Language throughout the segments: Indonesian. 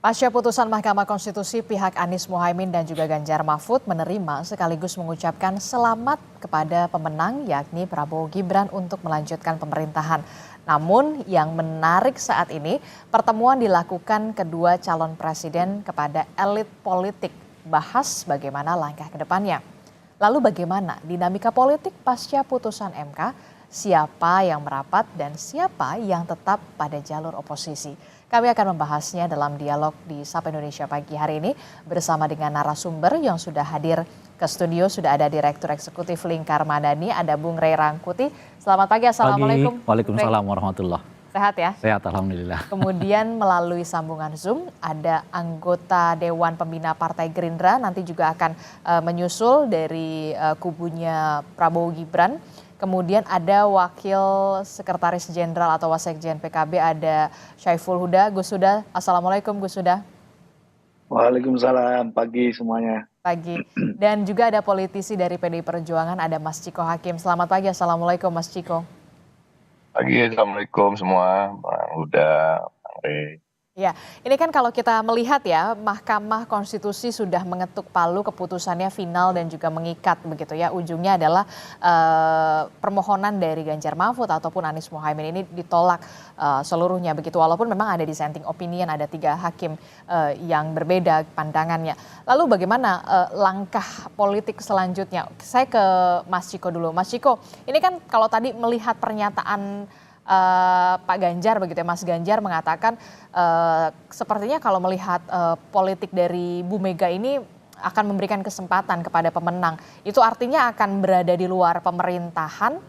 Pasca putusan Mahkamah Konstitusi, pihak Anies Mohaimin dan juga Ganjar Mahfud menerima sekaligus mengucapkan selamat kepada pemenang yakni Prabowo Gibran untuk melanjutkan pemerintahan. Namun yang menarik saat ini, pertemuan dilakukan kedua calon presiden kepada elit politik, bahas bagaimana langkah ke depannya. Lalu bagaimana dinamika politik pasca putusan MK, siapa yang merapat dan siapa yang tetap pada jalur oposisi. Kami akan membahasnya dalam dialog di Sapa Indonesia pagi hari ini bersama dengan narasumber yang sudah hadir ke studio. Sudah ada Direktur Eksekutif Lingkar Madani, ada Bung Rey Rangkuti. Selamat pagi, Assalamualaikum. Waalaikumsalam warahmatullahi. Sehat ya? Sehat, alhamdulillah. Kemudian melalui sambungan Zoom ada anggota Dewan Pembina Partai Gerindra, nanti juga akan menyusul dari kubunya Prabowo Gibran. Kemudian ada Wakil Sekretaris Jenderal atau Wasekjen PKB, ada Syaiful Huda. Gus Huda, Assalamualaikum Gus Huda. Waalaikumsalam, pagi semuanya. Pagi. Dan juga ada politisi dari PDI Perjuangan, ada Mas Ciko Hakim. Selamat pagi, Assalamualaikum Mas Ciko. Pagi, Assalamualaikum semua, Bang Huda, Bang Rey. Ya, ini kan kalau kita melihat ya, Mahkamah Konstitusi sudah mengetuk palu, keputusannya final dan juga mengikat begitu ya. Ujungnya adalah permohonan dari Ganjar Mahfud ataupun Anies Mohaimin ini ditolak seluruhnya begitu. Walaupun memang ada dissenting opinion, ada 3 hakim yang berbeda pandangannya. Lalu bagaimana langkah politik selanjutnya? Saya ke Mas Ciko dulu. Mas Ciko, ini kan kalau tadi melihat pernyataan Pak Ganjar begitu ya, Mas Ganjar mengatakan sepertinya kalau melihat politik dari Bu Mega ini akan memberikan kesempatan kepada pemenang. Itu artinya akan berada di luar pemerintahan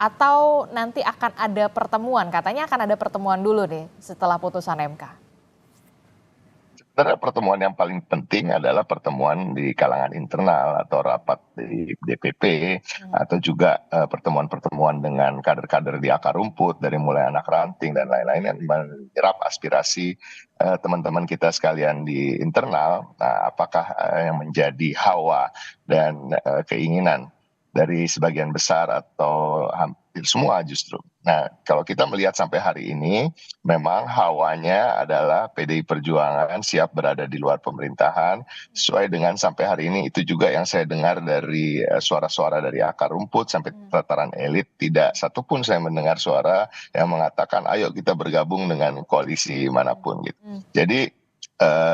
atau nanti akan ada pertemuan? Katanya akan ada pertemuan dulu nih setelah putusan MK. Sebenarnya pertemuan yang paling penting adalah pertemuan di kalangan internal atau rapat di DPP atau juga pertemuan-pertemuan dengan kader-kader di akar rumput dari mulai anak ranting dan lain-lain yang menyerap aspirasi teman-teman kita sekalian di internal. Nah, apakah yang menjadi hawa dan keinginan dari sebagian besar atau hampir semua justru. Nah, kalau kita melihat sampai hari ini, memang hawanya adalah PDI Perjuangan siap berada di luar pemerintahan, sesuai dengan sampai hari ini itu juga yang saya dengar dari suara-suara dari akar rumput sampai tataran elit, tidak satupun saya mendengar suara yang mengatakan ayo kita bergabung dengan koalisi manapun gitu. Jadi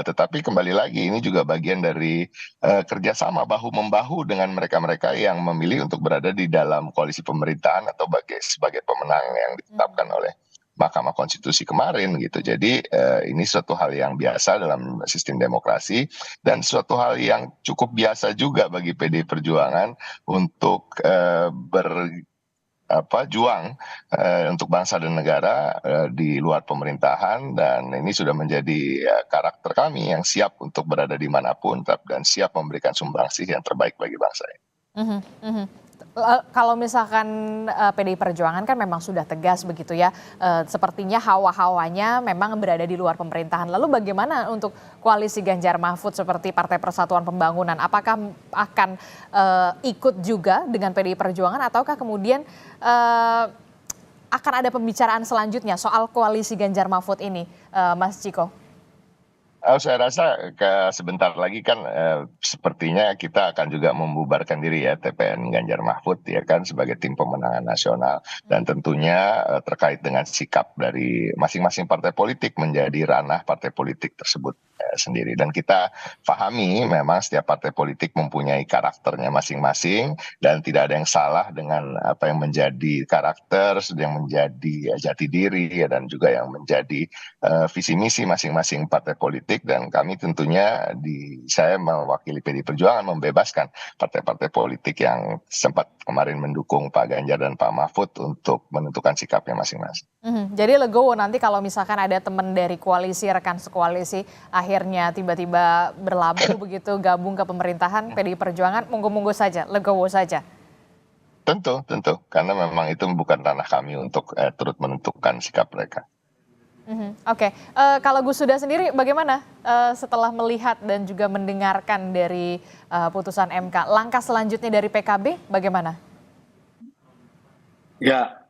tetapi kembali lagi ini juga bagian dari kerjasama bahu-membahu dengan mereka-mereka yang memilih untuk berada di dalam koalisi pemerintahan atau sebagai pemenang yang ditetapkan oleh Mahkamah Konstitusi kemarin gitu. Jadi ini suatu hal yang biasa dalam sistem demokrasi dan suatu hal yang cukup biasa juga bagi PDI Perjuangan untuk juang untuk bangsa dan negara di luar pemerintahan, dan ini sudah menjadi karakter kami yang siap untuk berada dimanapun dan siap memberikan sumbangsih yang terbaik bagi bangsa ini. Kalau misalkan PDI Perjuangan kan memang sudah tegas begitu ya, sepertinya hawa-hawanya memang berada di luar pemerintahan. Lalu bagaimana untuk koalisi Ganjar Mahfud seperti Partai Persatuan Pembangunan? Apakah akan ikut juga dengan PDI Perjuangan ataukah kemudian akan ada pembicaraan selanjutnya soal koalisi Ganjar Mahfud ini, Mas Ciko? Saya rasa sebentar lagi kan sepertinya kita akan juga membubarkan diri ya TPN Ganjar Mahfud ya kan sebagai tim pemenangan nasional, dan tentunya terkait dengan sikap dari masing-masing partai politik menjadi ranah partai politik tersebut sendiri, dan kita pahami memang setiap partai politik mempunyai karakternya masing-masing dan tidak ada yang salah dengan apa yang menjadi karakter, yang menjadi jati diri dan juga yang menjadi visi misi masing-masing partai politik. Dan kami tentunya saya mewakili PDI Perjuangan membebaskan partai-partai politik yang sempat kemarin mendukung Pak Ganjar dan Pak Mahfud untuk menentukan sikapnya masing-masing. Jadi legowo nanti kalau misalkan ada teman dari koalisi, rekan sekoalisi akhirnya tiba-tiba berlabuh begitu gabung ke pemerintahan PDI Perjuangan, monggo-monggo saja, legowo saja. Tentu, karena memang itu bukan ranah kami untuk turut menentukan sikap mereka. Oke. Kalau Gus Huda sendiri bagaimana setelah melihat dan juga mendengarkan dari putusan MK? Langkah selanjutnya dari PKB bagaimana? Ya,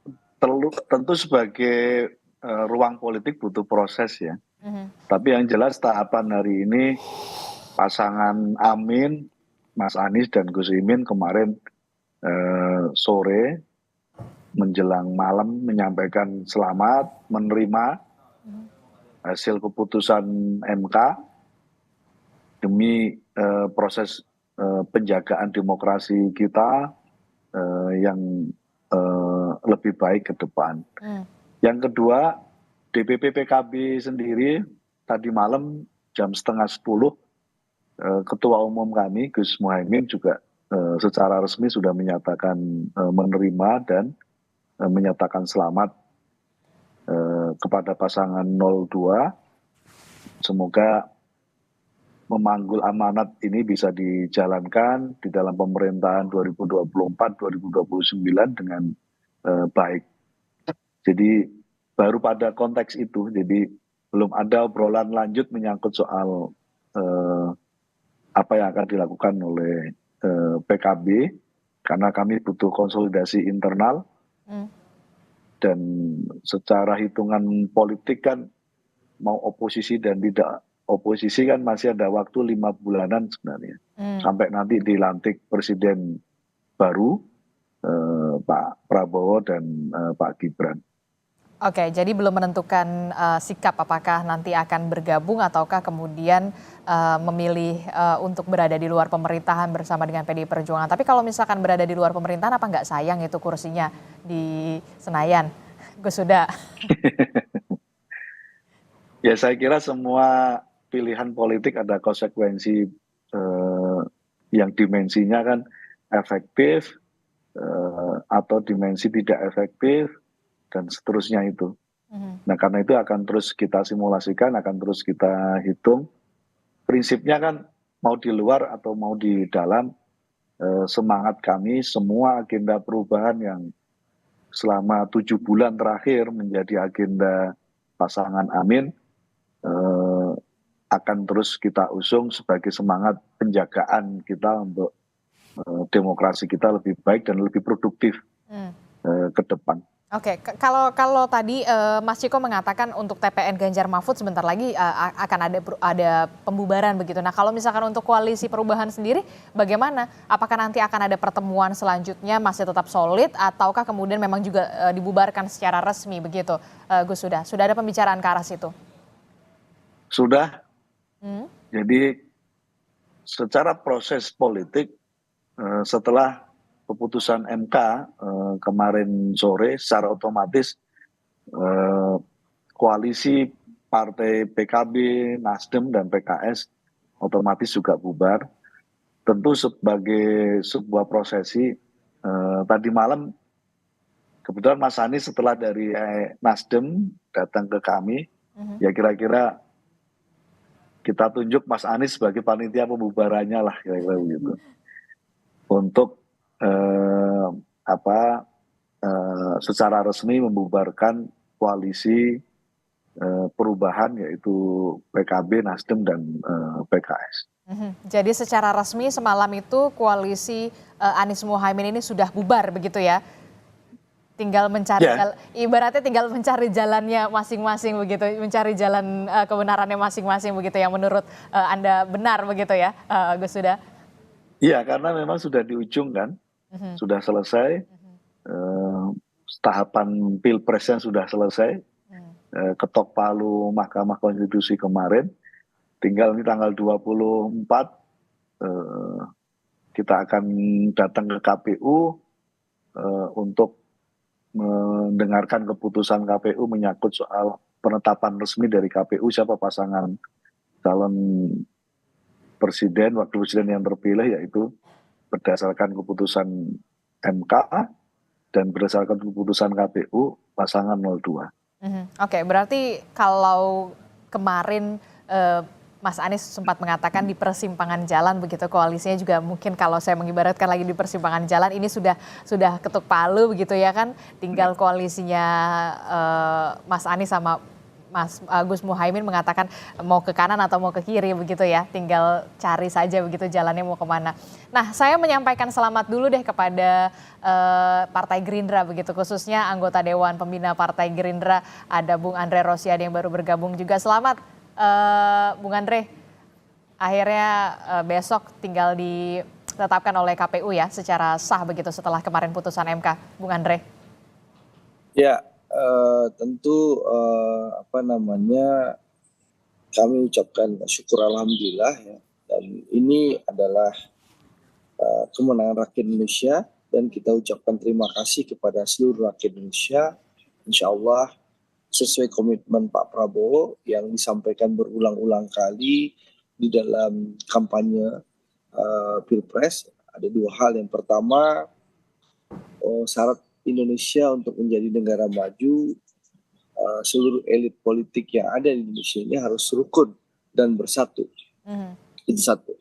tentu sebagai ruang politik butuh proses ya. Tapi yang jelas tahapan hari ini pasangan Amin, Mas Anies dan Gus Imin kemarin sore menjelang malam menyampaikan selamat menerima hasil keputusan MK demi proses penjagaan demokrasi kita yang lebih baik ke depan. Yang kedua, DPP PKB sendiri tadi malam jam 9:30 Ketua Umum kami Gus Muhaimin juga secara resmi sudah menyatakan menerima dan menyatakan selamat kepada pasangan 02. Semoga memanggul amanat ini bisa dijalankan di dalam pemerintahan 2024-2029 dengan baik. Jadi baru pada konteks itu, jadi belum ada obrolan lanjut menyangkut soal apa yang akan dilakukan oleh PKB, karena kami butuh konsolidasi internal. Dan secara hitungan politik kan mau oposisi dan tidak oposisi kan masih ada waktu 5 bulanan sebenarnya. Sampai nanti dilantik presiden baru Pak Prabowo dan Pak Gibran. Oke, jadi belum menentukan sikap apakah nanti akan bergabung ataukah kemudian memilih untuk berada di luar pemerintahan bersama dengan PDI Perjuangan. Tapi kalau misalkan berada di luar pemerintahan, apa nggak sayang itu kursinya di Senayan? Gus Huda. Ya, saya kira semua pilihan politik ada konsekuensi yang dimensinya kan efektif atau dimensi tidak efektif dan seterusnya itu. Nah, karena itu akan terus kita simulasikan, akan terus kita hitung. Prinsipnya kan mau di luar atau mau di dalam, semangat kami semua agenda perubahan yang selama 7 bulan terakhir menjadi agenda pasangan Amin akan terus kita usung sebagai semangat penjagaan kita untuk demokrasi kita lebih baik dan lebih produktif ke depan. Oke, kalau tadi Mas Ciko mengatakan untuk TPN Ganjar Mahfud sebentar lagi akan ada pembubaran begitu. Nah, kalau misalkan untuk koalisi perubahan sendiri bagaimana? Apakah nanti akan ada pertemuan selanjutnya masih tetap solid ataukah kemudian memang juga dibubarkan secara resmi begitu? Gus, sudah ada pembicaraan ke arah situ? Sudah. Jadi secara proses politik setelah keputusan MK kemarin sore secara otomatis koalisi partai PKB, Nasdem dan PKS otomatis juga bubar. Tentu sebagai sebuah prosesi tadi malam kebetulan Mas Anies setelah dari Nasdem datang ke kami, ya kira-kira kita tunjuk Mas Anies sebagai panitia pembubarannya lah kira-kira begitu. Untuk secara resmi membubarkan koalisi perubahan yaitu PKB, Nasdem dan PKS. Jadi secara resmi semalam itu koalisi Anies Muhaimin ini sudah bubar begitu ya? Tinggal mencari ibaratnya tinggal mencari jalannya masing-masing begitu, mencari jalan kebenarannya masing-masing begitu yang menurut Anda benar begitu ya, Gus Huda? Iya, karena memang sudah di ujung kan, sudah selesai, tahapan pilpresnya sudah selesai, ketok palu Mahkamah Konstitusi kemarin, tinggal ini tanggal 24 kita akan datang ke KPU untuk mendengarkan keputusan KPU menyangkut soal penetapan resmi dari KPU siapa pasangan calon presiden, wakil presiden yang terpilih, yaitu berdasarkan keputusan MK dan berdasarkan keputusan KPU pasangan 02. Oke, berarti kalau kemarin Mas Anies sempat mengatakan di persimpangan jalan begitu, koalisinya juga mungkin kalau saya mengibaratkan lagi di persimpangan jalan ini sudah ketuk palu begitu ya kan, tinggal koalisinya Mas Anies sama Mas Gus Muhaimin mengatakan mau ke kanan atau mau ke kiri begitu ya, tinggal cari saja begitu jalannya mau kemana. Nah, saya menyampaikan selamat dulu deh kepada Partai Gerindra begitu, khususnya anggota Dewan Pembina Partai Gerindra ada Bung Andre Rosiade yang baru bergabung juga. Selamat Bung Andre, akhirnya besok tinggal ditetapkan oleh KPU ya secara sah begitu setelah kemarin putusan MK, Bung Andre. Ya, tentu kami ucapkan syukur alhamdulillah ya. Dan ini adalah kemenangan rakyat Indonesia dan kita ucapkan terima kasih kepada seluruh rakyat Indonesia. Insya Allah sesuai komitmen Pak Prabowo yang disampaikan berulang-ulang kali di dalam kampanye Pilpres. Ada dua hal. Yang pertama, syarat Indonesia untuk menjadi negara maju, seluruh elit politik yang ada di Indonesia ini harus rukun dan bersatu. Itu satu.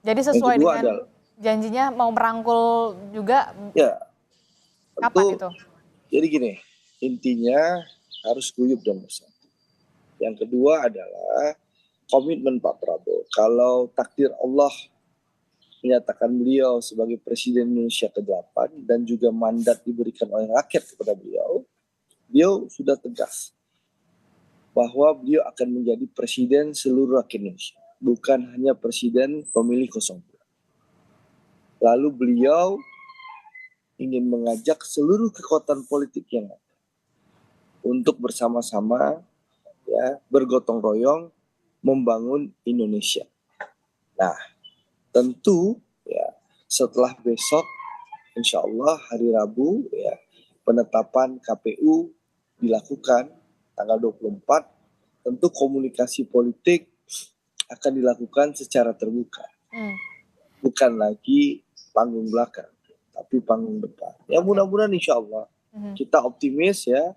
Jadi sesuai dengan janjinya mau merangkul juga. Ya, kapan itu? Jadi gini, intinya harus guyup dan bersatu. Yang kedua adalah komitmen Pak Prabowo. Kalau takdir Allah menyatakan beliau sebagai Presiden Indonesia ke-8 dan juga mandat diberikan oleh rakyat kepada beliau sudah tegas bahwa beliau akan menjadi Presiden seluruh rakyat Indonesia, bukan hanya Presiden pemilih 02. Lalu beliau ingin mengajak seluruh kekuatan politik yang ada untuk bersama-sama ya bergotong royong membangun Indonesia. Nah, tentu ya setelah besok insya Allah hari Rabu ya penetapan KPU dilakukan tanggal 24, tentu komunikasi politik akan dilakukan secara terbuka. Bukan lagi panggung belakang, tapi panggung depan. Ya mudah-mudahan insya Allah kita optimis ya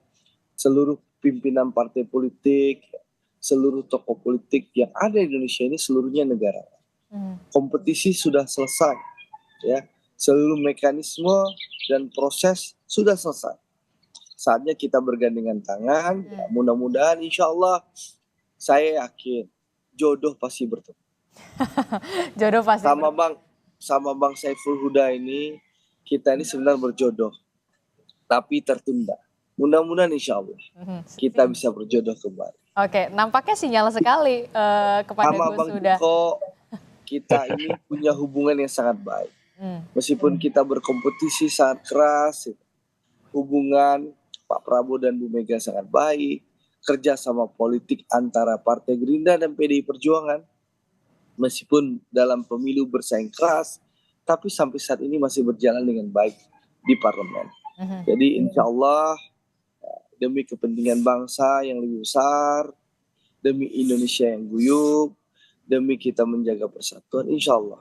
seluruh pimpinan partai politik, seluruh tokoh politik yang ada di Indonesia ini seluruhnya negara. Kompetisi sudah selesai, ya seluruh mekanisme dan proses sudah selesai. Saatnya kita bergandengan tangan. Ya, mudah-mudahan, insya Allah, saya yakin jodoh pasti bertemu. Jodoh pasti. Sama Bang Saiful Huda ini, kita ini sebenarnya berjodoh, tapi tertunda. Mudah-mudahan insya Allah kita bisa berjodoh kembali. Oke, nampaknya sinyal sekali kepada Gus Huda. Kita ini punya hubungan yang sangat baik. Meskipun kita berkompetisi sangat keras, hubungan Pak Prabowo dan Bu Mega sangat baik, kerjasama politik antara Partai Gerindra dan PDI Perjuangan, meskipun dalam pemilu bersaing keras, tapi sampai saat ini masih berjalan dengan baik di parlemen. Jadi insya Allah demi kepentingan bangsa yang lebih besar, demi Indonesia yang guyup, demi kita menjaga persatuan, insya Allah.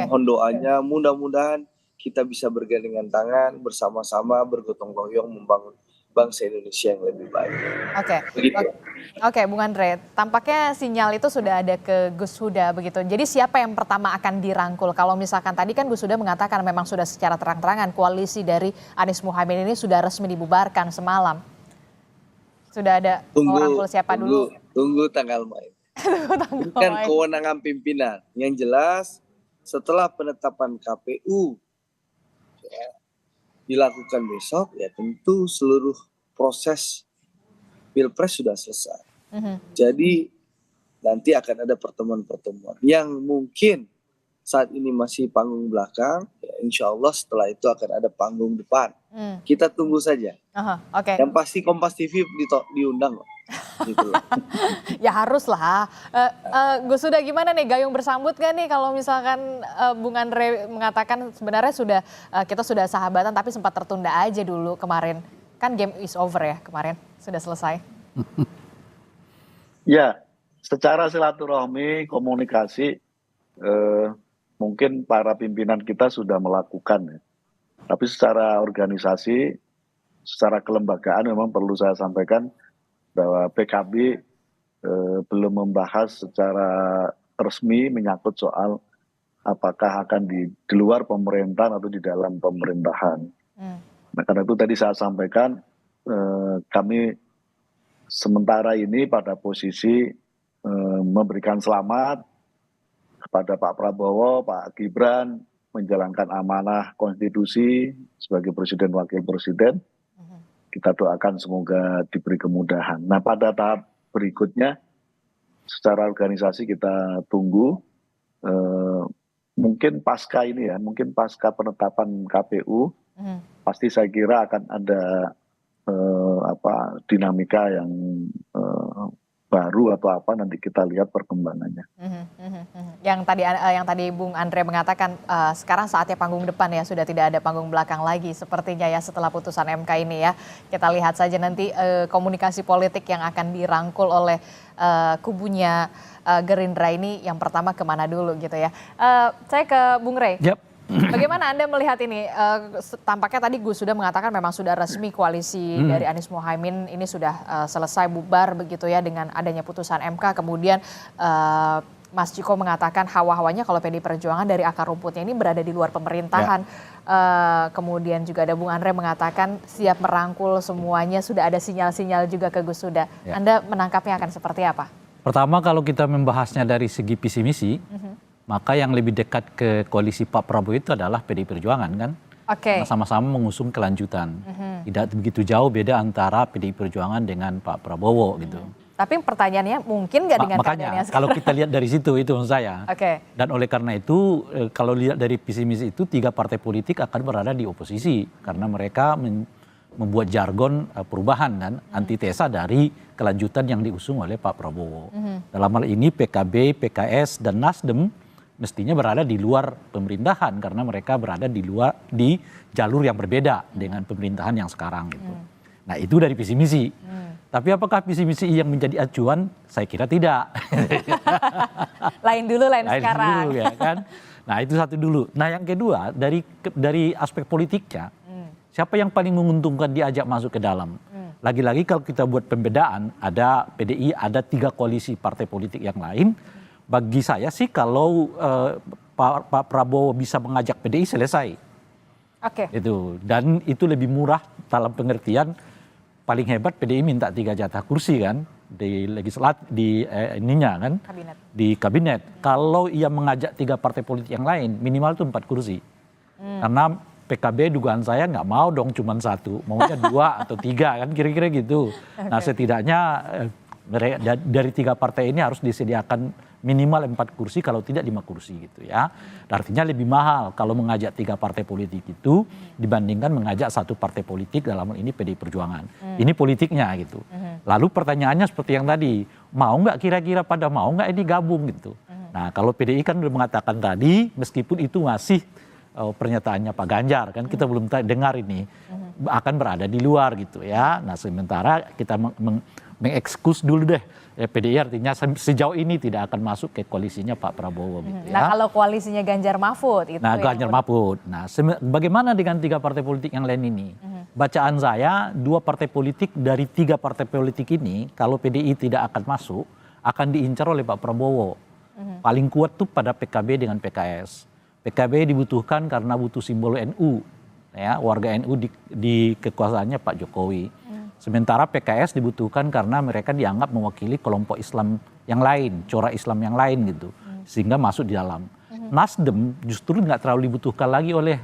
Mohon doanya, mudah-mudahan kita bisa bergandengan tangan bersama-sama bergotong royong membangun bangsa Indonesia yang lebih baik. Oke, Bung Andre, tampaknya sinyal itu sudah ada ke Gus Huda begitu. Jadi siapa yang pertama akan dirangkul? Kalau misalkan tadi kan Gus Huda mengatakan memang sudah secara terang-terangan koalisi dari Anies Muhaimin ini sudah resmi dibubarkan semalam. Sudah ada mau rangkul siapa dulu? Tunggu tanggal main. Bukan kewenangan pimpinan. Yang jelas setelah penetapan KPU ya, dilakukan besok, ya tentu seluruh proses Pilpres sudah selesai. Jadi nanti akan ada pertemuan-pertemuan yang mungkin saat ini masih panggung belakang, ya insya Allah setelah itu akan ada panggung depan. Kita tunggu saja. Yang pasti Kompas TV diundang loh. Gitu loh. Ya harus lah. Gus Huda gimana nih, gayung bersambut gak nih kalau misalkan Bung Andre mengatakan sebenarnya kita sudah sahabatan tapi sempat tertunda aja dulu kemarin. Kan game is over ya kemarin, sudah selesai. Ya, secara silaturahmi, komunikasi mungkin para pimpinan kita sudah melakukan ya. Tapi secara organisasi, secara kelembagaan memang perlu saya sampaikan bahwa PKB belum membahas secara resmi menyangkut soal apakah akan di luar pemerintahan atau di dalam pemerintahan. Nah, karena itu tadi saya sampaikan kami sementara ini pada posisi memberikan selamat kepada Pak Prabowo, Pak Gibran menjalankan amanah konstitusi sebagai presiden wakil presiden. Kita doakan semoga diberi kemudahan. Nah, pada tahap berikutnya secara organisasi kita tunggu mungkin pasca ini ya, mungkin pasca penetapan KPU pasti saya kira akan ada dinamika yang baru atau apa, nanti kita lihat perkembangannya. Yang tadi Bung Andre mengatakan sekarang saatnya panggung depan ya, sudah tidak ada panggung belakang lagi sepertinya ya setelah putusan MK ini ya. Kita lihat saja nanti komunikasi politik yang akan dirangkul oleh kubunya Gerindra ini yang pertama kemana dulu gitu ya. Saya ke Bung Rey. Yep. Bagaimana Anda melihat ini? Tampaknya tadi Gus sudah mengatakan memang sudah resmi koalisi dari Anies Mohaimin ini sudah selesai bubar begitu ya dengan adanya putusan MK. Kemudian Mas Ciko mengatakan hawa-hawanya kalau PD Perjuangan dari akar rumputnya ini berada di luar pemerintahan. Kemudian juga ada Bung Andre mengatakan siap merangkul semuanya, sudah ada sinyal-sinyal juga ke Gus Huda. Anda menangkapnya akan seperti apa? Pertama, kalau kita membahasnya dari segi visi misi, maka yang lebih dekat ke koalisi Pak Prabowo itu adalah PDI Perjuangan kan. Karena sama-sama mengusung kelanjutan. Tidak begitu jauh beda antara PDI Perjuangan dengan Pak Prabowo gitu. Tapi pertanyaannya mungkin nggak dengan makanya kalau kita lihat dari situ itu maksud saya. Dan oleh karena itu kalau lihat dari visi misi itu 3 partai politik akan berada di oposisi karena mereka membuat jargon perubahan kan, antitesa dari kelanjutan yang diusung oleh Pak Prabowo. Dalam hal ini PKB, PKS dan Nasdem mestinya berada di luar pemerintahan karena mereka berada di jalur yang berbeda dengan pemerintahan yang sekarang gitu. Nah, itu dari visi misi. Tapi apakah visi misi yang menjadi acuan? Saya kira tidak. Lain sekarang. Dulu, ya kan? Nah, itu satu dulu. Nah, yang kedua dari aspek politiknya, siapa yang paling menguntungkan diajak masuk ke dalam? Lagi-lagi kalau kita buat pembedaan, ada PDI, ada 3 koalisi partai politik yang lain. Bagi saya sih kalau Pak Prabowo bisa mengajak PDI selesai. Itu. Dan itu lebih murah dalam pengertian paling hebat PDI minta 3 jatah kursi kan di legislatif di di kabinet. Kalau ia mengajak 3 partai politik yang lain minimal itu 4 kursi. Karena PKB dugaan saya nggak mau dong cuma 1, maunya 2 atau 3 kan kira-kira gitu. Nah, setidaknya dari 3 partai ini harus disediakan minimal 4 kursi, kalau tidak 5 kursi gitu ya. Artinya lebih mahal kalau mengajak 3 partai politik itu dibandingkan mengajak 1 partai politik, dalam hal ini PDI Perjuangan. Ini politiknya gitu. Lalu pertanyaannya seperti yang tadi, mau nggak kira-kira mau nggak ini gabung gitu. Nah, kalau PDI kan udah mengatakan tadi, meskipun itu masih pernyataannya Pak Ganjar kan kita belum dengar ini akan berada di luar gitu ya. Nah, sementara kita mengekskus dulu deh ya, PDI artinya sejauh ini tidak akan masuk ke koalisinya Pak Prabowo gitu ya. Nah, kalau koalisinya Ganjar Mahfud itu Ganjar Mahfud. Nah, bagaimana dengan 3 partai politik yang lain ini? Bacaan saya 2 partai politik dari 3 partai politik ini kalau PDI tidak akan masuk akan diincar oleh Pak Prabowo. Paling kuat tuh pada PKB dengan PKS. PKB dibutuhkan karena butuh simbol NU, ya, warga NU di kekuasaannya Pak Jokowi. Sementara PKS dibutuhkan karena mereka dianggap mewakili kelompok Islam yang lain, corak Islam yang lain gitu, sehingga masuk di dalam. Nasdem justru nggak terlalu dibutuhkan lagi oleh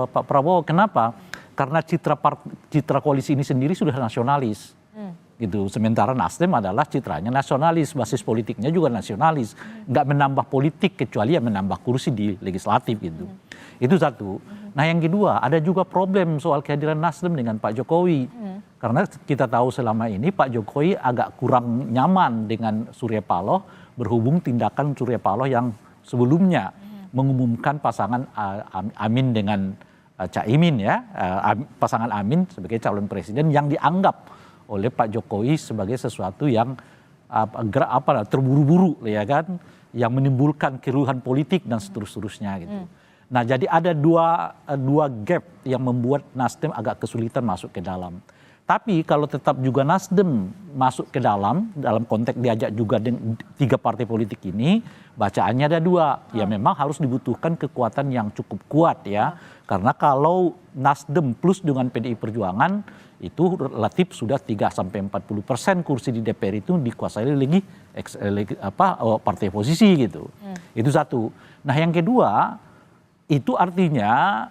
Pak Prabowo. Kenapa? Karena citra koalisi ini sendiri sudah nasionalis. Gitu. Sementara Nasdem adalah citranya nasionalis, basis politiknya juga nasionalis, nggak menambah politik kecuali yang menambah kursi di legislatif gitu. Itu satu. Nah, yang kedua ada juga problem soal kehadiran Nasdem dengan Pak Jokowi, karena kita tahu selama ini Pak Jokowi agak kurang nyaman dengan Surya Paloh berhubung tindakan Surya Paloh yang sebelumnya mengumumkan pasangan Amin dengan Caimin ya, pasangan Amin sebagai calon presiden yang dianggap oleh Pak Jokowi sebagai sesuatu yang terburu-buru ya kan, yang menimbulkan keruhan politik dan seterusnya gitu. Nah, jadi ada dua gap yang membuat Nasdem agak kesulitan masuk ke dalam. Tapi kalau tetap juga Nasdem masuk ke dalam konteks diajak juga dengan 3 partai politik ini, bacaannya ada 2. Ya memang harus dibutuhkan kekuatan yang cukup kuat ya. Karena kalau Nasdem plus dengan PDI Perjuangan itu relatif sudah 3-40% kursi di DPR itu dikuasai oleh partai oposisi gitu. Itu satu. Nah yang kedua, itu artinya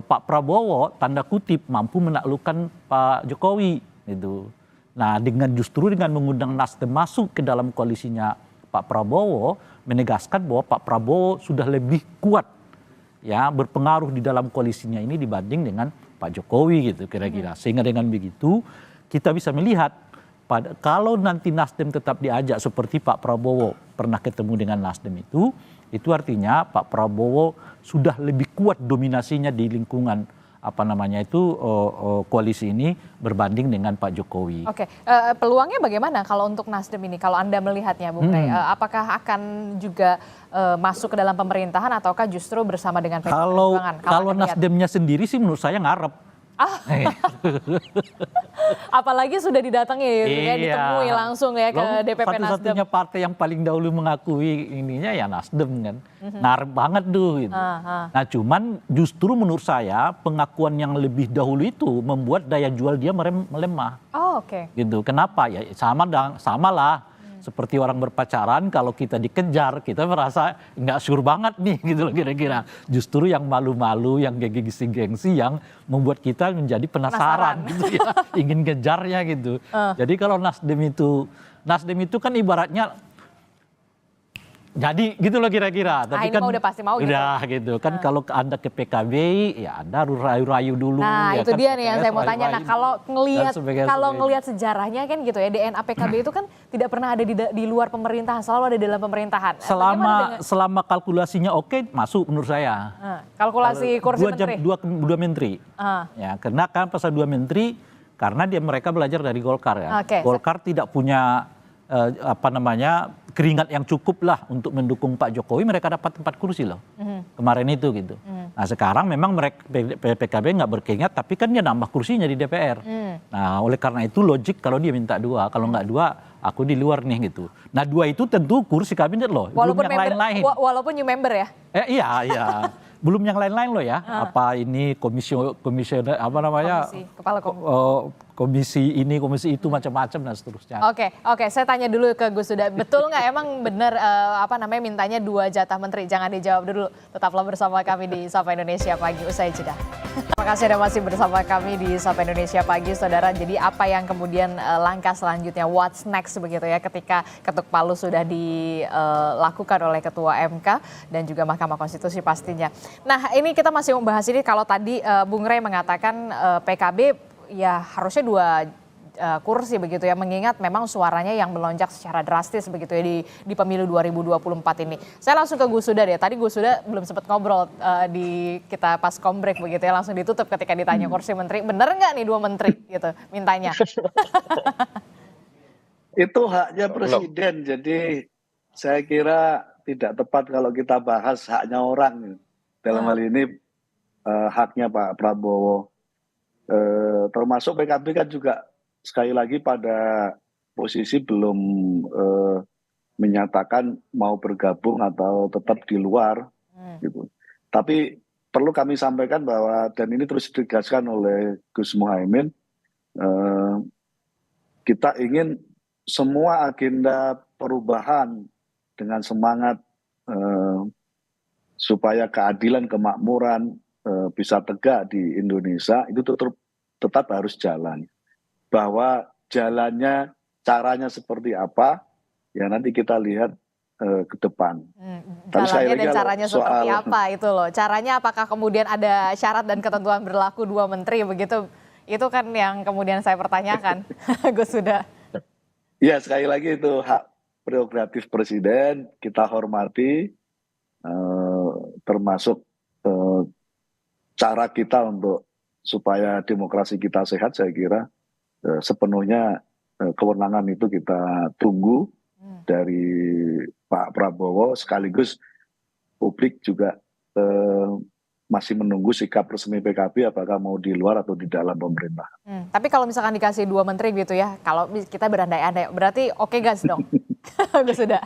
Pak Prabowo tanda kutip mampu menaklukkan Pak Jokowi gitu. Nah justru dengan mengundang Nasdem masuk ke dalam koalisinya Pak Prabowo, menegaskan bahwa Pak Prabowo sudah lebih kuat ya berpengaruh di dalam koalisinya ini dibanding dengan Pak Jokowi gitu kira-kira. Sehingga dengan begitu kita bisa melihat kalau nanti Nasdem tetap diajak seperti Pak Prabowo pernah ketemu dengan Nasdem itu artinya Pak Prabowo sudah lebih kuat dominasinya di lingkungan koalisi ini berbanding dengan Pak Jokowi. Oke, peluangnya bagaimana kalau untuk Nasdem ini? Kalau Anda melihatnya, Bung Rey, apakah akan juga masuk ke dalam pemerintahan ataukah justru bersama dengan PDI Perjuangan? Kalau Nasdemnya sendiri sih menurut saya ngarep. Apalagi sudah didatangi, ditemui langsung ya ke DPP Nasdem. Satu-satunya partai yang paling dahulu mengakui ininya ya Nasdem kan. Ngarep banget tuh gitu. Nah cuman justru menurut saya pengakuan yang lebih dahulu itu membuat daya jual dia melemah. Oh, oke. Gitu. Kenapa? Ya sama lah. Seperti orang berpacaran, kalau kita dikejar, kita merasa nggak sure banget nih, gitu loh kira-kira. Justru yang malu-malu, yang gengsi-gengsi, yang membuat kita menjadi penasaran. Gitu ya, ingin kejarnya gitu. Jadi kalau Nasdem itu kan ibaratnya, jadi gitu loh kira-kira. Tapi ini kan udah pasti mau udah gitu kan. Kalau Anda ke PKB ya Anda harus rayu-rayu dulu. Nah ya itu kan, dia nih yang saya mau tanya. Nah kalau ngelihat sejarahnya kan gitu ya, DNA PKB itu kan tidak pernah ada di luar pemerintahan, selalu ada di dalam pemerintahan. Selama kalkulasinya oke, masuk menurut saya. Kalkulasi kursi menteri. Dua menteri. Ya, karena kan pasal 2 menteri karena mereka belajar dari Golkar ya. Golkar tidak punya keringat yang cukup lah untuk mendukung Pak Jokowi, mereka dapat 4 kursi loh. Kemarin itu gitu. Nah sekarang memang PKB nggak berkeringat, tapi kan dia nambah kursinya di DPR. Nah oleh karena itu logik kalau dia minta 2, kalau nggak 2 aku di luar nih gitu. Nah 2 itu tentu kursi kabinet loh, walaupun belum yang lain-lain. Walaupun new member ya? Iya. Belum yang lain-lain loh ya. Apa ini komisioner Kepala komisi ini, komisi itu, macam-macam dan seterusnya. Oke, saya tanya dulu ke Gus Duda, betul nggak emang benar mintanya 2 jatah menteri? Jangan dijawab dulu, tetaplah bersama kami di Sapa Indonesia Pagi usai jeda. Terima kasih Anda masih bersama kami di Sapa Indonesia Pagi, saudara. Jadi apa yang kemudian langkah selanjutnya, what's next begitu ya, ketika ketuk palu sudah dilakukan oleh Ketua MK dan juga Mahkamah Konstitusi pastinya. Nah ini kita masih membahas ini, kalau tadi Bung Rey mengatakan PKB ya harusnya 2 kursi begitu ya, mengingat memang suaranya yang melonjak secara drastis begitu ya di pemilu 2024 ini. Saya langsung ke Gus Duda deh, tadi Gus Duda belum sempat ngobrol di kita pas kombrek begitu ya, langsung ditutup ketika ditanya kursi menteri, bener nggak nih 2 menteri gitu mintanya? Itu haknya presiden, jadi saya kira tidak tepat kalau kita bahas haknya orang. Dalam hal ini haknya Pak Prabowo. Termasuk PKB kan juga sekali lagi pada posisi belum menyatakan mau bergabung atau tetap di luar gitu. Tapi perlu kami sampaikan bahwa, dan ini terus ditegaskan oleh Gus Muhaimin, kita ingin semua agenda perubahan dengan semangat supaya keadilan, kemakmuran bisa tegak di Indonesia, itu tetap harus jalan. Bahwa jalannya, caranya seperti apa, ya nanti kita lihat ke depan. Jalannya dan caranya seperti apa itu loh. Caranya apakah kemudian ada syarat dan ketentuan berlaku 2 menteri begitu? Itu kan yang kemudian saya pertanyakan. Gus Duda. Ya sekali lagi itu hak prerogatif presiden, kita hormati, termasuk cara kita untuk supaya demokrasi kita sehat. Saya kira sepenuhnya kewenangan itu kita tunggu dari Pak Prabowo, sekaligus publik juga masih menunggu sikap resmi PKB apakah mau di luar atau di dalam pemerintah. Tapi kalau misalkan dikasih 2 menteri gitu ya, kalau kita berandai-andai berarti oke gas dong. Gus Duda.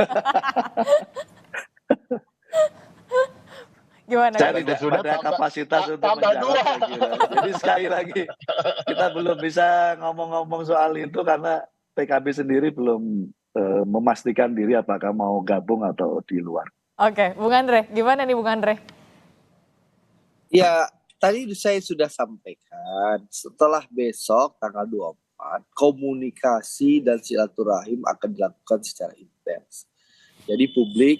Gimana? Saya Karena tidak Gus Sudah pada kapasitas untuk tambah menjawab, dua. saya kira. Jadi sekali lagi kita belum bisa ngomong-ngomong soal itu karena PKB sendiri belum memastikan diri apakah mau gabung atau di luar. Oke, Bung Andre, gimana nih Bung Andre? Ya, tadi saya sudah sampaikan, setelah besok tanggal 24, komunikasi dan silaturahim akan dilakukan secara intens. Jadi publik,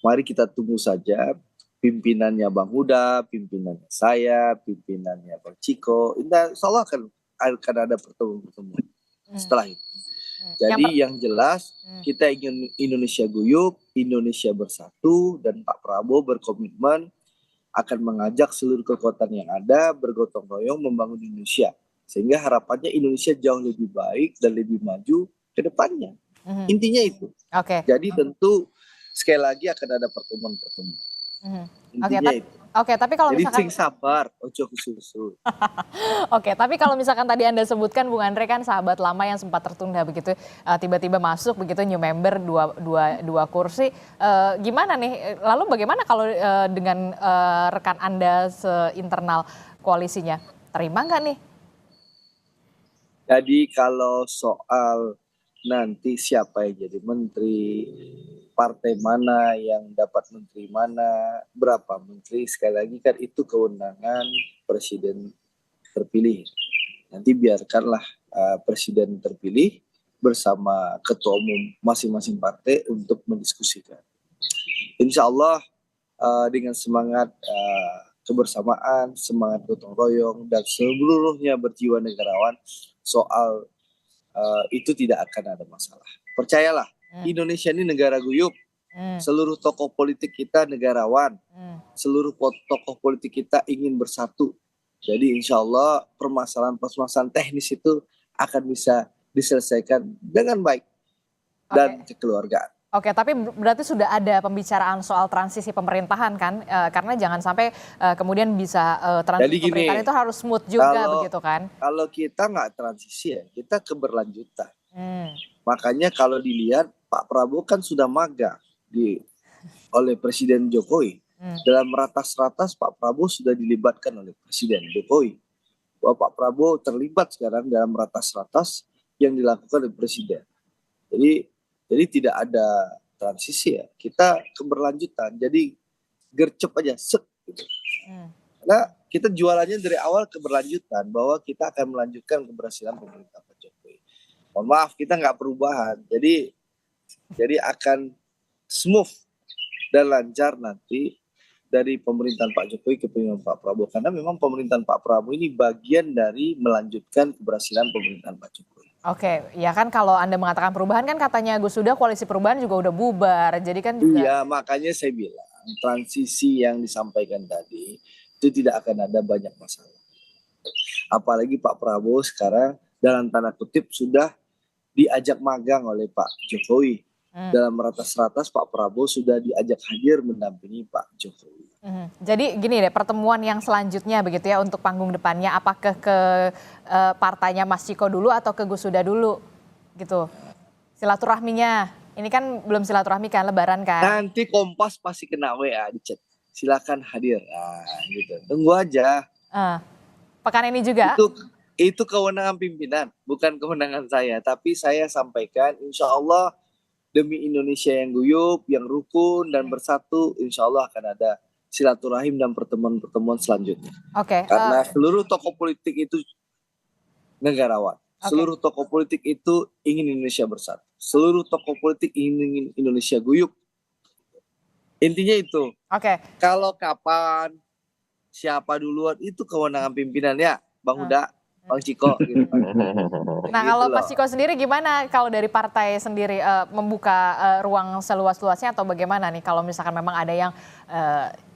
mari kita tunggu saja pimpinannya Bang Huda, pimpinannya saya, pimpinannya Bang Ciko. Insya Allah akan ada pertemuan-pertemuan setelah itu. Jadi yang jelas kita ingin Indonesia guyup, Indonesia bersatu, dan Pak Prabowo berkomitmen akan mengajak seluruh kekuatan yang ada bergotong royong membangun Indonesia. Sehingga harapannya Indonesia jauh lebih baik dan lebih maju ke depannya. Intinya itu. Oke. Jadi tentu sekali lagi akan ada pertemuan-pertemuan. Intinya itu. Oke, tapi kalau Jadi misalkan sing sabar, ojo kesusu. Oke, tapi kalau misalkan tadi Anda sebutkan Bung Andre kan sahabat lama yang sempat tertunda begitu, tiba-tiba masuk begitu new member dua kursi, gimana nih? Lalu bagaimana kalau dengan rekan Anda seinternal koalisinya, terima nggak nih? Jadi kalau soal nanti siapa yang jadi menteri, partai mana yang dapat menteri mana, berapa menteri, sekali lagi kan itu kewenangan presiden terpilih. Nanti biarkanlah presiden terpilih bersama ketua umum masing-masing partai untuk mendiskusikan. Insya Allah dengan semangat kebersamaan, semangat gotong royong, dan seluruhnya berjiwa negarawan, soal itu tidak akan ada masalah. Percayalah, Indonesia ini negara guyup. Seluruh tokoh politik kita negarawan. Seluruh tokoh politik kita ingin bersatu. Jadi insya Allah permasalahan teknis itu akan bisa diselesaikan dengan baik dan kekeluargaan. Oke, tapi berarti sudah ada pembicaraan soal transisi pemerintahan kan? Karena jangan sampai kemudian bisa transisi pemerintahan itu harus smooth juga begitu kan? Kalau kita nggak transisi ya, kita keberlanjutan. Makanya kalau dilihat Pak Prabowo kan sudah magang oleh Presiden Jokowi. Dalam ratas-ratas Pak Prabowo sudah dilibatkan oleh Presiden Jokowi. Bahwa Pak Prabowo terlibat sekarang dalam ratas-ratas yang dilakukan oleh Presiden. Jadi tidak ada transisi ya, kita keberlanjutan. Jadi gercep aja, gitu. Karena kita jualannya dari awal keberlanjutan, bahwa kita akan melanjutkan keberhasilan pemerintah Pak Jokowi. Mohon maaf, kita nggak perubahan. Jadi akan smooth dan lancar nanti dari pemerintahan Pak Jokowi ke pemerintahan Pak Prabowo. Karena memang pemerintahan Pak Prabowo ini bagian dari melanjutkan keberhasilan pemerintahan Pak Jokowi. Oke, ya kan kalau Anda mengatakan perubahan kan katanya Gus Sudah koalisi perubahan juga udah bubar. Jadi kan juga... Iya, makanya saya bilang transisi yang disampaikan tadi itu tidak akan ada banyak masalah. Apalagi Pak Prabowo sekarang dalam tanda kutip sudah diajak magang oleh Pak Jokowi. Dalam ratas-ratas Pak Prabowo sudah diajak hadir mendampingi Pak Jokowi. Jadi gini deh, pertemuan yang selanjutnya begitu ya untuk panggung depannya, apakah ke partainya Mas Ciko dulu atau ke Gus Sudah dulu gitu? Silaturahminya, ini kan belum silaturahmi kan, lebaran kan? Nanti Kompas pasti kena WA di chat, silakan hadir, gitu. Tunggu aja. Pekan ini juga? Itu kewenangan pimpinan, bukan kewenangan saya. Tapi saya sampaikan, insya Allah demi Indonesia yang guyup, yang rukun dan bersatu, insya Allah akan ada silaturahim dan pertemuan-pertemuan selanjutnya. Oke. Karena seluruh tokoh politik itu negarawan. Seluruh tokoh politik itu ingin Indonesia bersatu. Seluruh tokoh politik ingin Indonesia guyup. Intinya itu. Oke. Kalau kapan, siapa duluan, itu kewenangan pimpinan ya, Bang Huda, Bang Ciko. Gitu. Nah kalau Pak Ciko sendiri gimana kalau dari partai sendiri membuka ruang seluas-luasnya atau bagaimana nih kalau misalkan memang ada yang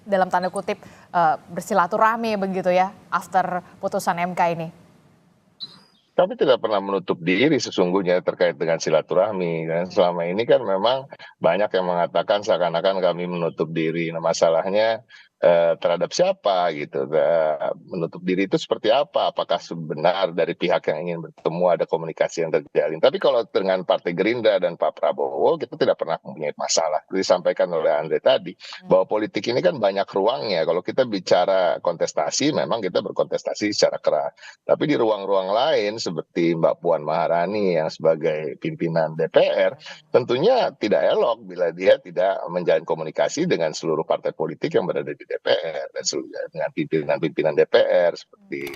dalam tanda kutip bersilaturahmi begitu ya after putusan MK ini? Kami tidak pernah menutup diri sesungguhnya terkait dengan silaturahmi. Dan selama ini kan memang banyak yang mengatakan seakan-akan kami menutup diri. Nah masalahnya terhadap siapa gitu, menutup diri itu seperti apa, apakah sebenar dari pihak yang ingin bertemu ada komunikasi yang terjalin. Tapi kalau dengan Partai Gerindra dan Pak Prabowo kita tidak pernah mempunyai masalah. Disampaikan oleh Andre tadi bahwa politik ini kan banyak ruangnya. Kalau kita bicara kontestasi memang kita berkontestasi secara keras, tapi di ruang-ruang lain seperti Mbak Puan Maharani yang sebagai pimpinan DPR tentunya tidak elok bila dia tidak menjalin komunikasi dengan seluruh partai politik yang berada di DPR dan dengan pimpinan-pimpinan DPR seperti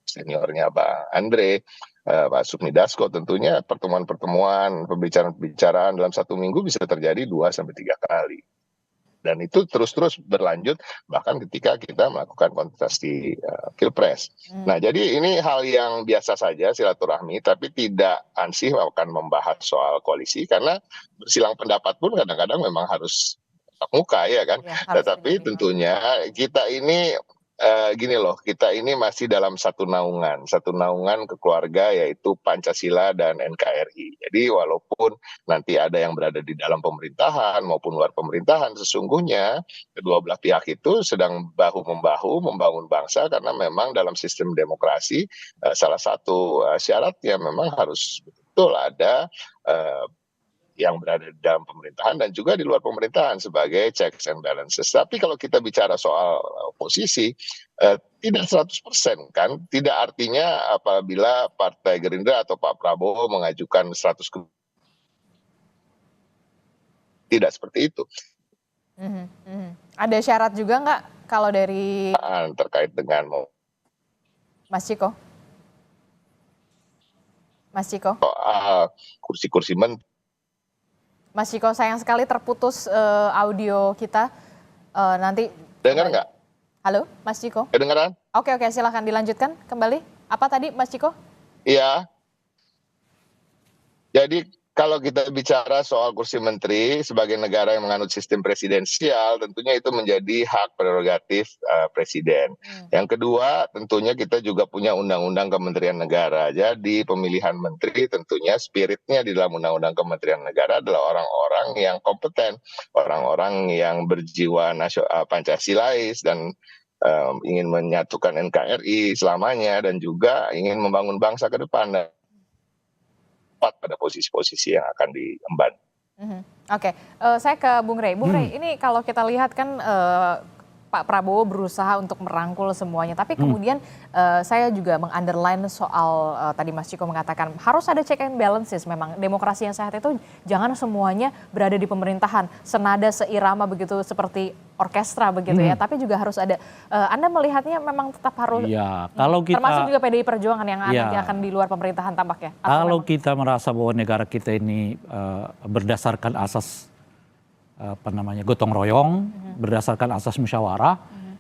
seniornya Bang Andre, Pak Sufmi Dasko. Tentunya pertemuan-pertemuan, pembicaraan-pembicaraan dalam 1 minggu bisa terjadi 2 sampai 3 kali. Dan itu terus-terus berlanjut bahkan ketika kita melakukan kontestasi Pilpres. Nah, jadi ini hal yang biasa saja silaturahmi, tapi tidak ansih akan membahas soal koalisi karena bersilang pendapat pun kadang-kadang memang harus tatap muka ya kan. Ya, harus Tetapi menerima. tentunya kita ini gini loh, kita ini masih dalam satu naungan keluarga yaitu Pancasila dan NKRI. Jadi walaupun nanti ada yang berada di dalam pemerintahan maupun luar pemerintahan, sesungguhnya kedua belah pihak itu sedang bahu-membahu membangun bangsa karena memang dalam sistem demokrasi salah satu syaratnya memang harus betul ada yang berada di dalam pemerintahan dan juga di luar pemerintahan sebagai checks and balances. Tapi kalau kita bicara soal oposisi, tidak 100% kan, tidak artinya apabila Partai Gerindra atau Pak Prabowo mengajukan 100 tidak seperti itu. Ada syarat juga nggak kalau dari Terkait dengan Mas Ciko? Mas Ciko? soal kursi-kursi menteri. Mas Ciko, sayang sekali terputus audio kita. Nanti Dengar nggak? Halo, Mas Ciko? Kedengaran? Oke, silahkan dilanjutkan kembali. Apa tadi, Mas Ciko? Iya. Jadi kalau kita bicara soal kursi menteri sebagai negara yang menganut sistem presidensial, tentunya itu menjadi hak prerogatif presiden. Yang kedua, tentunya kita juga punya undang-undang kementerian negara. Jadi pemilihan menteri tentunya spiritnya di dalam undang-undang kementerian negara adalah orang-orang yang kompeten, orang-orang yang berjiwa Pancasilais dan ingin menyatukan NKRI selamanya dan juga ingin membangun bangsa ke depan. Pada posisi-posisi yang akan diemban. Oke, saya ke Bung Rey. Bung Rey, ini kalau kita lihat kan Pak Prabowo berusaha untuk merangkul semuanya, tapi kemudian saya juga meng-underline soal tadi Mas Ciko mengatakan harus ada check and balances. Memang demokrasi yang sehat itu jangan semuanya berada di pemerintahan, senada seirama begitu seperti orkestra begitu ya, tapi juga harus ada. Anda melihatnya memang tetap harus. Ya, kalau kita termasuk juga PDI Perjuangan yang nanti akan di luar pemerintahan tampaknya. Kalau kita merasa bahwa negara kita ini berdasarkan asas gotong royong, berdasarkan asas musyawarah,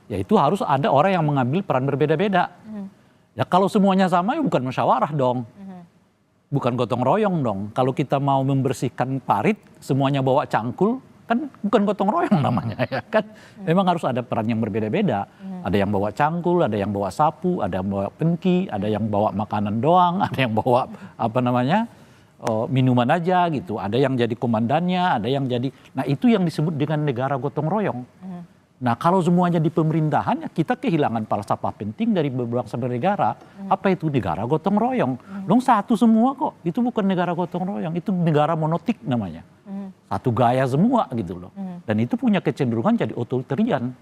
ya itu harus ada orang yang mengambil peran berbeda-beda. Ya kalau semuanya sama ya bukan musyawarah dong. Bukan gotong royong dong. Kalau kita mau membersihkan parit, semuanya bawa cangkul, kan bukan gotong royong namanya ya kan. Memang harus ada peran yang berbeda-beda. Ada yang bawa cangkul, ada yang bawa sapu, ada yang bawa pengki, ada yang bawa makanan doang, ada yang bawa minuman aja gitu. Ada yang jadi komandannya, ada yang jadi. Nah itu yang disebut dengan negara gotong royong. Nah kalau semuanya di pemerintahan ya kita kehilangan falsafah penting dari berbangsa bernegara. Apa itu negara gotong royong? Dong satu semua kok. Itu bukan negara gotong royong, itu negara monotik namanya. Satu gaya semua gitu loh. Dan itu punya kecenderungan jadi otoritarian.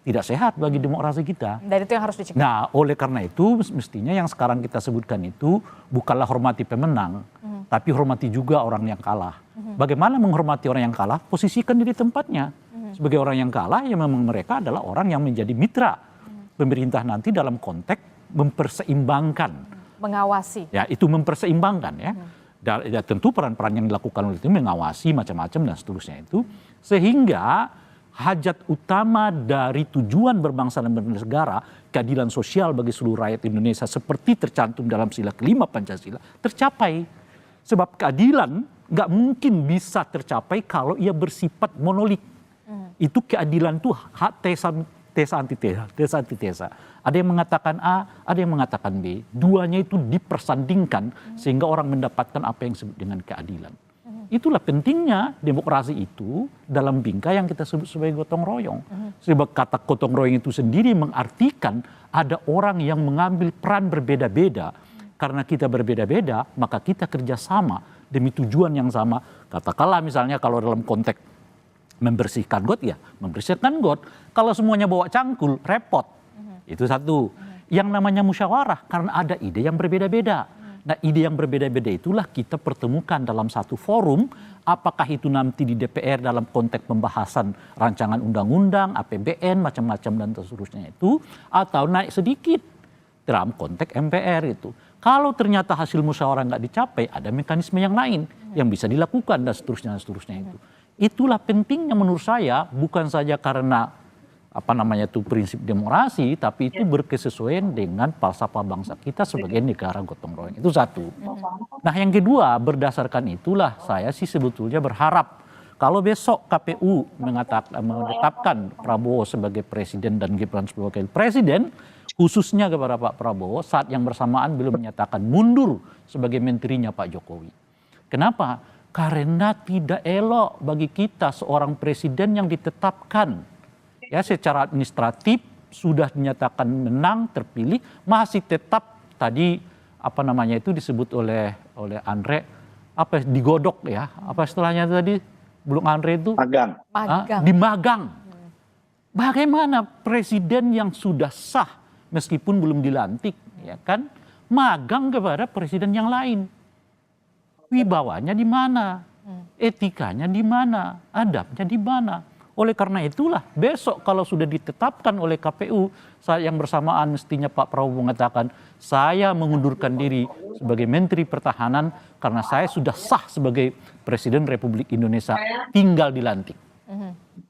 Tidak sehat bagi demokrasi kita. Dan itu yang harus dicegah. Nah oleh karena itu mestinya yang sekarang kita sebutkan itu bukanlah hormati pemenang, tapi hormati juga orang yang kalah. Bagaimana menghormati orang yang kalah? Posisikan diri tempatnya. Sebagai orang yang kalah ya memang mereka adalah orang yang menjadi mitra pemerintah nanti dalam konteks memperseimbangkan. Mengawasi. Ya itu memperseimbangkan ya. Dan ya, tentu peran-peran yang dilakukan oleh itu mengawasi macam-macam dan seterusnya itu. Sehingga hajat utama dari tujuan berbangsa dan bernegara, keadilan sosial bagi seluruh rakyat Indonesia seperti tercantum dalam sila kelima Pancasila tercapai. Sebab keadilan nggak mungkin bisa tercapai kalau ia bersifat monolik. Itu keadilan tuh tesa antitesa. Ada yang mengatakan A, ada yang mengatakan B. Duanya itu dipersandingkan sehingga orang mendapatkan apa yang disebut dengan keadilan. Itulah pentingnya demokrasi itu dalam bingkai yang kita sebut sebagai gotong royong. Sebab kata gotong royong itu sendiri mengartikan ada orang yang mengambil peran berbeda-beda. Karena kita berbeda-beda, maka kita kerjasama demi tujuan yang sama. Katakanlah misalnya kalau dalam konteks membersihkan got, ya membersihkan got. Kalau semuanya bawa cangkul, repot. Itu satu. Yang namanya musyawarah, karena ada ide yang berbeda-beda. Nah, ide yang berbeda-beda itulah kita pertemukan dalam satu forum, apakah itu nanti di DPR dalam konteks pembahasan rancangan undang-undang, APBN, macam-macam dan seterusnya itu, atau naik sedikit dalam konteks MPR itu. Kalau ternyata hasil musyawarah nggak dicapai, ada mekanisme yang lain yang bisa dilakukan dan seterusnya itu. Itulah pentingnya menurut saya, bukan saja karena prinsip demokrasi, tapi itu berkesesuaian dengan falsafah bangsa kita sebagai negara gotong royong. Itu satu. Nah, yang kedua, berdasarkan itulah saya sih sebetulnya berharap kalau besok KPU menetapkan Prabowo sebagai presiden dan Gibran sebagai presiden, khususnya kepada Pak Prabowo, saat yang bersamaan belum menyatakan mundur sebagai menterinya Pak Jokowi. Kenapa? Karena tidak elok bagi kita seorang presiden yang ditetapkan ya secara administratif sudah dinyatakan menang, terpilih, masih tetap tadi itu disebut oleh Andre digodok ya, istilahnya tadi belum Andre itu Magang. dimagang. Bagaimana presiden yang sudah sah meskipun belum dilantik, ya kan, magang kepada presiden yang lain? Wibawanya di mana? Etikanya di mana? Adabnya di mana? Oleh karena itulah besok kalau sudah ditetapkan oleh KPU, saat yang bersamaan mestinya Pak Prabowo mengatakan saya mengundurkan diri sebagai Menteri Pertahanan karena saya sudah sah sebagai Presiden Republik Indonesia, tinggal dilantik.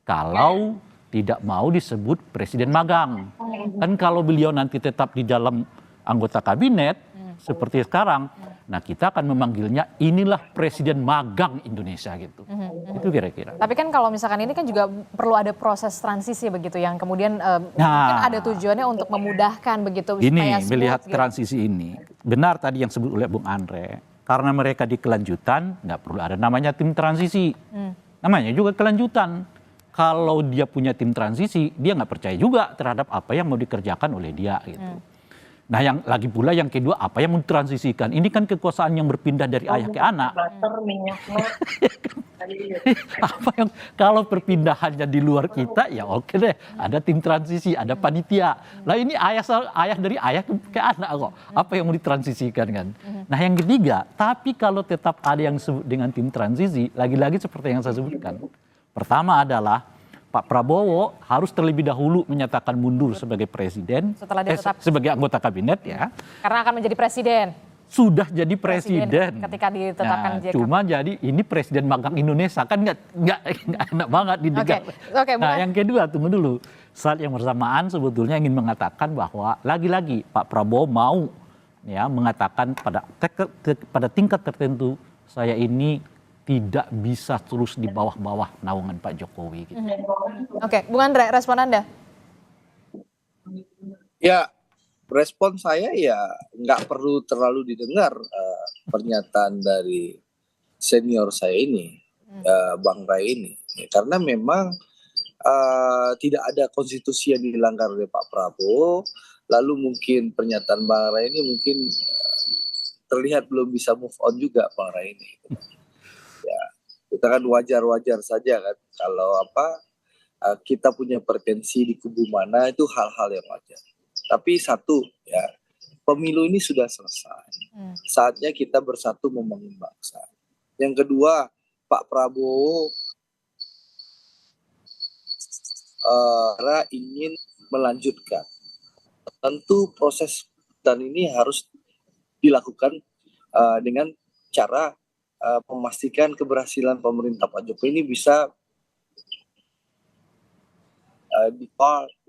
Kalau tidak mau disebut Presiden magang. Kan kalau beliau nanti tetap di dalam anggota kabinet seperti sekarang, nah kita akan memanggilnya inilah Presiden magang Indonesia gitu. Itu kira-kira. Tapi kan kalau misalkan ini kan juga perlu ada proses transisi begitu yang kemudian mungkin ada tujuannya untuk memudahkan begitu. Ini melihat gitu. transisi ini, benar tadi yang disebut oleh Bung Andre, karena mereka di kelanjutan nggak perlu ada namanya tim transisi. Namanya juga kelanjutan. Kalau dia punya tim transisi, dia nggak percaya juga terhadap apa yang mau dikerjakan oleh dia gitu. Nah, yang lagi pula yang kedua, apa yang mentransisikan? Ini kan kekuasaan yang berpindah dari ayah ke anak. Kalau perpindahannya di luar kita, ya oke deh. Ada tim transisi, ada panitia. Lah ini ayah dari ayah ke anak kok. Apa yang mau ditransisikan kan? Nah, yang ketiga, tapi kalau tetap ada yang disebut dengan tim transisi, lagi-lagi seperti yang saya sebutkan. Pertama adalah Pak Prabowo harus terlebih dahulu menyatakan mundur sebagai presiden, sebagai anggota kabinet ya. Karena akan menjadi presiden. Sudah jadi presiden. Ketika ditetapkan JK. Cuma jadi ini presiden magang Indonesia kan nggak enak banget di negara. Okay, nah yang kedua tunggu dulu. Saat yang bersamaan sebetulnya ingin mengatakan bahwa lagi-lagi Pak Prabowo mau ya mengatakan pada tingkat tertentu saya ini tidak bisa terus di bawah-bawah naungan Pak Jokowi. Gitu. Oke, Bung Andre, respon Anda? Ya, respon saya ya nggak perlu terlalu didengar pernyataan dari senior saya ini, Bang Ray ini. Karena memang tidak ada konstitusi yang dilanggar oleh Pak Prabowo, lalu mungkin pernyataan Bang Ray ini mungkin terlihat belum bisa move on juga Bang Ray ini. Ya, kita kan wajar-wajar saja kan kalau kita punya pretensi di kubu mana itu hal-hal yang wajar. Tapi satu ya, pemilu ini sudah selesai. Saatnya kita bersatu membangun bangsa. Yang kedua, Pak Prabowo ingin melanjutkan. Tentu proses dan ini harus dilakukan dengan cara memastikan keberhasilan pemerintah Pak Jokowi ini bisa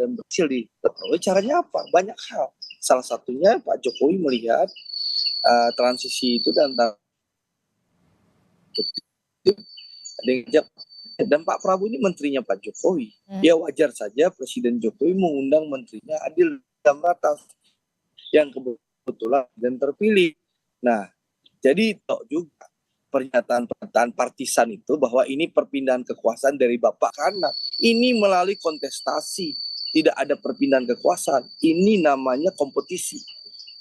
dan berhasil di caranya apa? Banyak hal. Salah satunya Pak Jokowi melihat transisi itu dan Pak Prabowo ini menterinya Pak Jokowi. Ya wajar saja Presiden Jokowi mengundang menterinya adil dan merata yang kebetulan dan terpilih. Nah, jadi juga pernyataan partisan itu bahwa ini perpindahan kekuasaan dari bapak ke anak. Ini melalui kontestasi, tidak ada perpindahan kekuasaan. Ini namanya kompetisi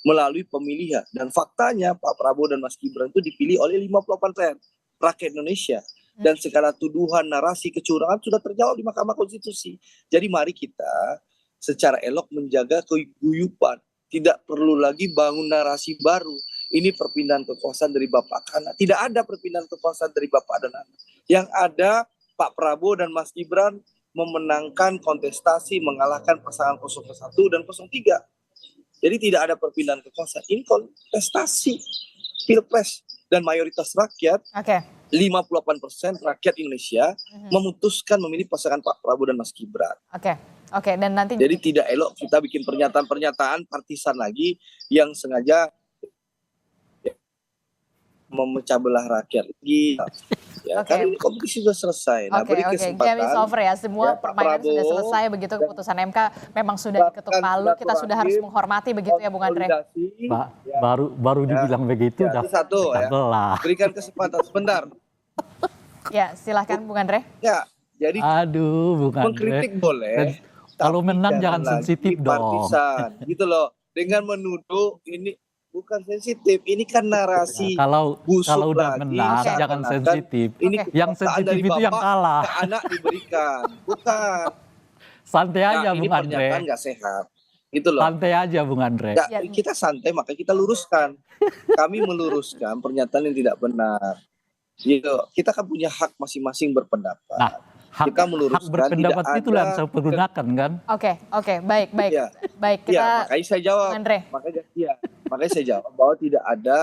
melalui pemilihan. Dan faktanya Pak Prabowo dan Mas Gibran itu dipilih oleh 58% rakyat Indonesia. Dan segala tuduhan, narasi, kecurangan sudah terjawab di Mahkamah Konstitusi. Jadi mari kita secara elok menjaga keguyupan. Tidak perlu lagi bangun narasi baru. Ini perpindahan kekuasaan dari bapak ke anak. Tidak ada perpindahan kekuasaan dari bapak dan anak. Yang ada Pak Prabowo dan Mas Gibran memenangkan kontestasi, mengalahkan pasangan 01 dan 03. Jadi tidak ada perpindahan kekuasaan. Ini kontestasi pilpres dan mayoritas rakyat, 58% rakyat Indonesia memutuskan memilih pasangan Pak Prabowo dan Mas Gibran. Oke, dan nanti jadi tidak elok kita bikin pernyataan-pernyataan partisan lagi yang sengaja memecah belah rakyat lagi. Ya, kan ini kompetisi sudah selesai. Nah, beri kesempatan. Game is over ya. Semua ya, permainan sudah selesai begitu, keputusan MK memang sudah diketuk palu. Kita sudah harus menghormati begitu ya, Bung Andre. Baru dibilang begitu ya, udah satu ya. Berikan kesempatan sebentar. Ya, silahkan Bung Andre. Ya, jadi Bung Andre. Mengkritik boleh. Kalau menang jangan sensitif dong. Partisan, gitu loh. Dengan menuduh ini bukan sensitif, ini kan narasi. Kalau udah lagi, menang jangan sensitif. Yang sensitif itu yang kalah. Anak diberikan, bukan. Santai aja Bung Andre. Ini pernyataan nggak sehat. Gitu loh. Santai aja Bung Andre. Kita santai, maka kita luruskan. Kami meluruskan pernyataan yang tidak benar. Gitu. Kita kan punya hak masing-masing berpendapat. Nah, kita meluruskan. Hak berpendapat itulah yang saya pergunakan kan. Oke, baik. Ya. Baik, kita. Ya, makanya saya jawab. Andre. Makanya saya jawab bahwa tidak ada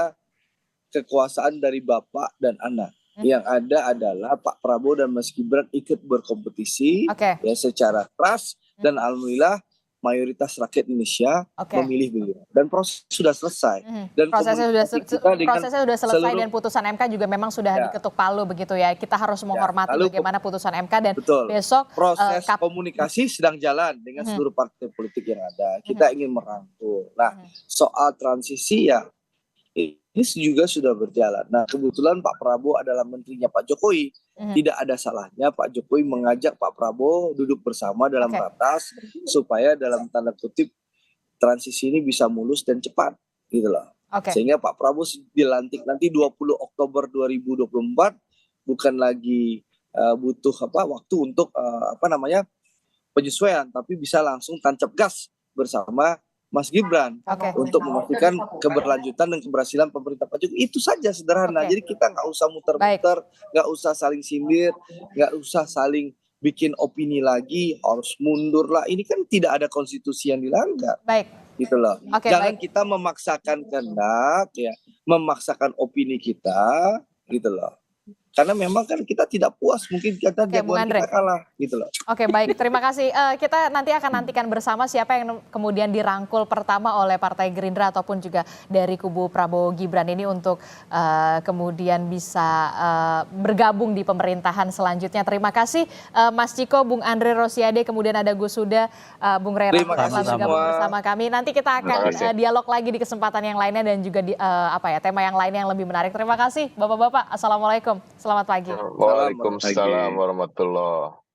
kekuasaan dari bapak dan anak. Yang ada adalah Pak Prabowo dan Mas Gibran ikut berkompetisi ya secara keras dan alhamdulillah mayoritas rakyat Indonesia memilih beliau dan proses sudah selesai. Dan prosesnya sudah selesai dan putusan MK juga memang sudah diketuk palu begitu ya. Kita harus menghormati bagaimana putusan MK dan besok proses komunikasi sedang jalan dengan seluruh partai politik yang ada. Kita ingin merangkul. Nah, soal transisi ya ini juga sudah berjalan. Nah, kebetulan Pak Prabowo adalah menterinya Pak Jokowi. Tidak ada salahnya Pak Jokowi mengajak Pak Prabowo duduk bersama dalam ratas supaya dalam tanda kutip transisi ini bisa mulus dan cepat, gitu loh. Sehingga Pak Prabowo dilantik nanti 20 Oktober 2024 bukan lagi butuh waktu untuk penyesuaian, tapi bisa langsung tancap gas bersama Mas Gibran untuk memastikan keberlanjutan dan keberhasilan pemerintah Pak Jokowi. Itu saja sederhana. Jadi kita nggak usah muter-muter, nggak usah saling sindir, nggak usah saling bikin opini lagi, harus mundur lah. Ini kan tidak ada konstitusi yang dilanggar. Gitu loh. Jangan kita memaksakan kehendak, ya, memaksakan opini kita, gitu loh. Karena memang kan kita tidak puas, mungkin kita jagoan kita kalah, gitu loh. Baik, terima kasih. Kita nanti akan nantikan bersama siapa yang kemudian dirangkul pertama oleh Partai Gerindra ataupun juga dari kubu Prabowo Gibran ini untuk kemudian bisa bergabung di pemerintahan selanjutnya. Terima kasih Mas Ciko, Bung Andre Rosiade, kemudian ada Gus Huda, Bung Rey Rangkuti bergabung bersama kami. Nanti kita akan dialog lagi di kesempatan yang lainnya dan juga di tema yang lainnya yang lebih menarik. Terima kasih Bapak-bapak. Assalamualaikum. Selamat pagi. Waalaikumsalam warahmatullahi wabarakatuh.